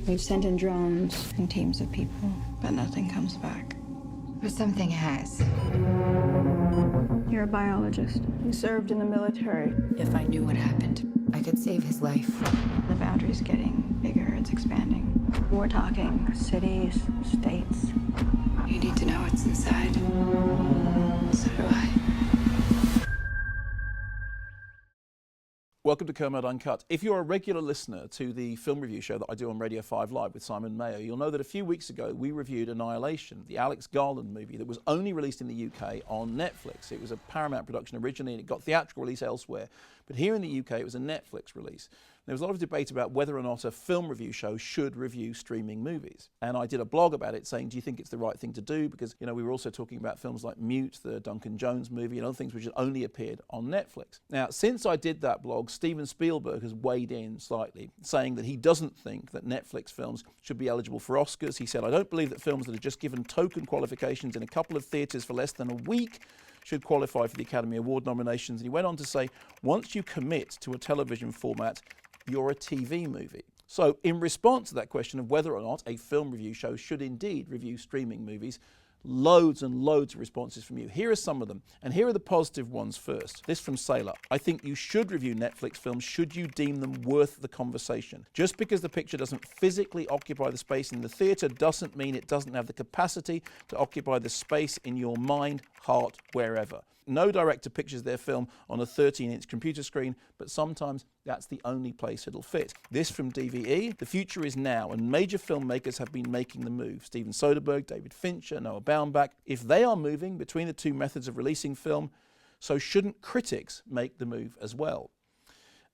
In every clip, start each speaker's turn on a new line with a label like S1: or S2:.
S1: We've sent in drones and teams of people, but nothing comes back.
S2: But something has.
S1: You're a biologist. You served in the military.
S2: If I knew what happened, I could save his life.
S1: The boundary's getting bigger, it's expanding. We're talking cities, states.
S2: You need to know what's inside. So do I.
S3: Welcome to Kermode Uncut. If you're a regular listener to the film review show that I do on Radio 5 Live with Simon Mayo, you'll know that a few weeks ago we reviewed Annihilation, the Alex Garland movie that was only released in the UK on Netflix. It was a Paramount production originally and it got theatrical release elsewhere. But here in the UK it was a Netflix release. There was a lot of debate about whether or not a film review show should review streaming movies. And I did a blog about it saying, do you think it's the right thing to do? Because, you know, we were also talking about films like Mute, the Duncan Jones movie, and other things which had only appeared on Netflix. Now, since I did that blog, Steven Spielberg has weighed in slightly, saying that he doesn't think that Netflix films should be eligible for Oscars. He said, I don't believe that films that are just given token qualifications in a couple of theatres for less than a week should qualify for the Academy Award nominations. And he went on to say, once you commit to a television format, you're a TV movie. So in response to that question of whether or not a film review show should indeed review streaming movies, loads and loads of responses from you. Here are some of them, and here are the positive ones first. This from Sailor. I think you should review Netflix films should you deem them worth the conversation. Just because the picture doesn't physically occupy the space in the theatre doesn't mean it doesn't have the capacity to occupy the space in your mind, heart, wherever. No director pictures their film on a 13-inch computer screen, but sometimes that's the only place it'll fit. This from DVE. The future is now, and major filmmakers have been making the move. Steven Soderbergh, David Fincher, Noah Baumbach. If they are moving between the two methods of releasing film, so shouldn't critics make the move as well?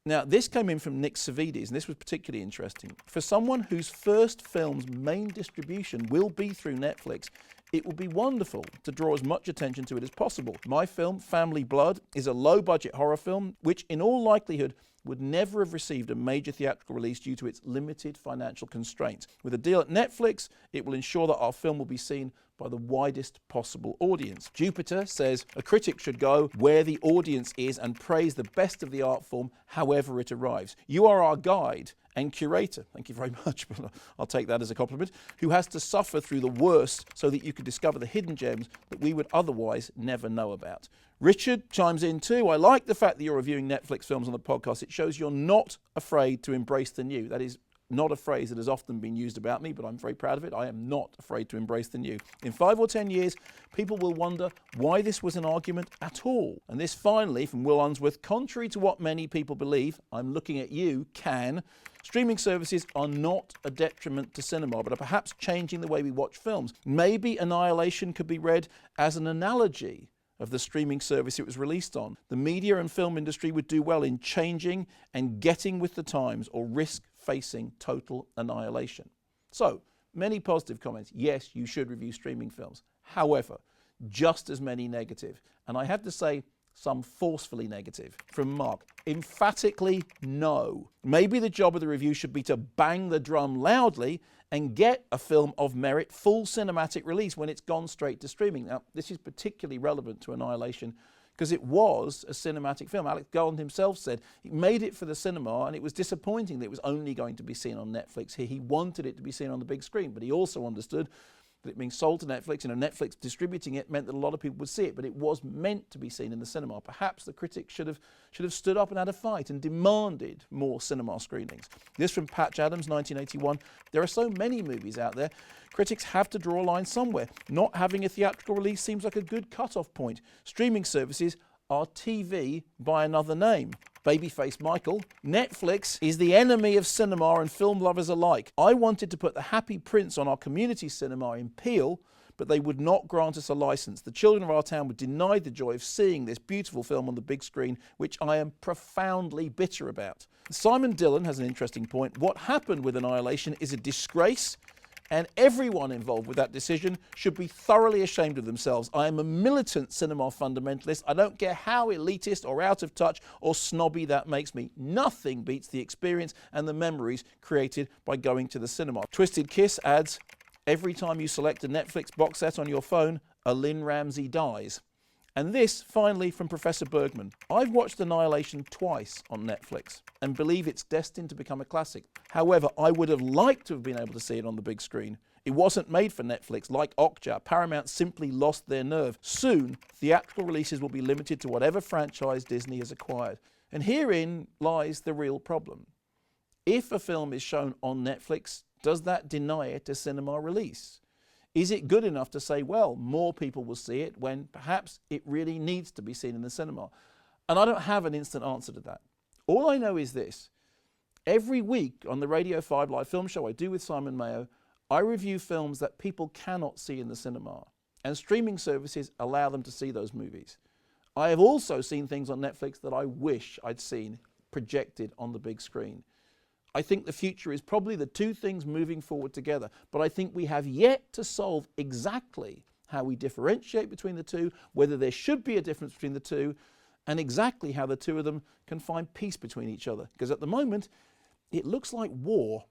S3: Now, this came in from Nick Savides, and this was particularly interesting. For someone whose first film's main distribution will be through Netflix, it will be wonderful to draw as much attention to it as possible. My film, Family Blood, is a low-budget horror film, which in all likelihood would never have received a major theatrical release due to its limited financial constraints. With a deal at Netflix, it will ensure that our film will be seen by the widest possible audience. Jupiter says a critic should go where the audience is and praise the best of the art form however it arrives. You are our guide and curator, thank you very much, but I'll take that as a compliment, who has to suffer through the worst so that you can discover the hidden gems that we would otherwise never know about. Richard chimes in too. I like the fact that you're reviewing Netflix films on the podcast. It shows you're not afraid to embrace the new. That is not a phrase that has often been used about me, but I'm very proud of it. I am not afraid to embrace the new. In 5 or 10 years, people will wonder why this was an argument at all. And this finally from Will Unsworth, contrary to what many people believe, I'm looking at you, streaming services are not a detriment to cinema, but are perhaps changing the way we watch films. Maybe Annihilation could be read as an analogy of the streaming service it was released on. The media and film industry would do well in changing and getting with the times or risk facing total annihilation. So, many positive comments. Yes, you should review streaming films. However, just as many negative. And I have to say, some forcefully negative. From Mark, emphatically no. Maybe the job of the review should be to bang the drum loudly and get a film of merit full cinematic release when it's gone straight to streaming. Now, this is particularly relevant to Annihilation because it was a cinematic film. Alex Garland himself said he made it for the cinema and it was disappointing that it was only going to be seen on Netflix here. He wanted it to be seen on the big screen, but he also understood that it being sold to Netflix, Netflix distributing it meant that a lot of people would see it, but it was meant to be seen in the cinema. Perhaps the critics should have stood up and had a fight and demanded more cinema screenings. This from Patch Adams, 1981. There are so many movies out there. Critics have to draw a line somewhere. Not having a theatrical release seems like a good cut-off point. Streaming services are TV by another name. Babyface Michael, Netflix is the enemy of cinema and film lovers alike. I wanted to put The Happy Prince on our community cinema in Peel, but they would not grant us a license. The children of our town were denied the joy of seeing this beautiful film on the big screen, which I am profoundly bitter about. Simon Dillon has an interesting point. What happened with Annihilation is a disgrace, and everyone involved with that decision should be thoroughly ashamed of themselves. I am a militant cinema fundamentalist. I don't care how elitist or out of touch or snobby that makes me. Nothing beats the experience and the memories created by going to the cinema. Twisted Kiss adds, every time you select a Netflix box set on your phone, a Lynn Ramsey dies. And this, finally, from Professor Bergman. I've watched Annihilation twice on Netflix and believe it's destined to become a classic. However, I would have liked to have been able to see it on the big screen. It wasn't made for Netflix. Like Okja, Paramount simply lost their nerve. Soon, theatrical releases will be limited to whatever franchise Disney has acquired. And herein lies the real problem. If a film is shown on Netflix, does that deny it a cinema release? Is it good enough to say, well, more people will see it when perhaps it really needs to be seen in the cinema? And I don't have an instant answer to that. All I know is this. Every week on the Radio 5 Live film show I do with Simon Mayo, I review films that people cannot see in the cinema, and streaming services allow them to see those movies. I have also seen things on Netflix that I wish I'd seen projected on the big screen. I think the future is probably the two things moving forward together, but I think we have yet to solve exactly how we differentiate between the two, whether there should be a difference between the two, and exactly how the two of them can find peace between each other. Because at the moment, it looks like war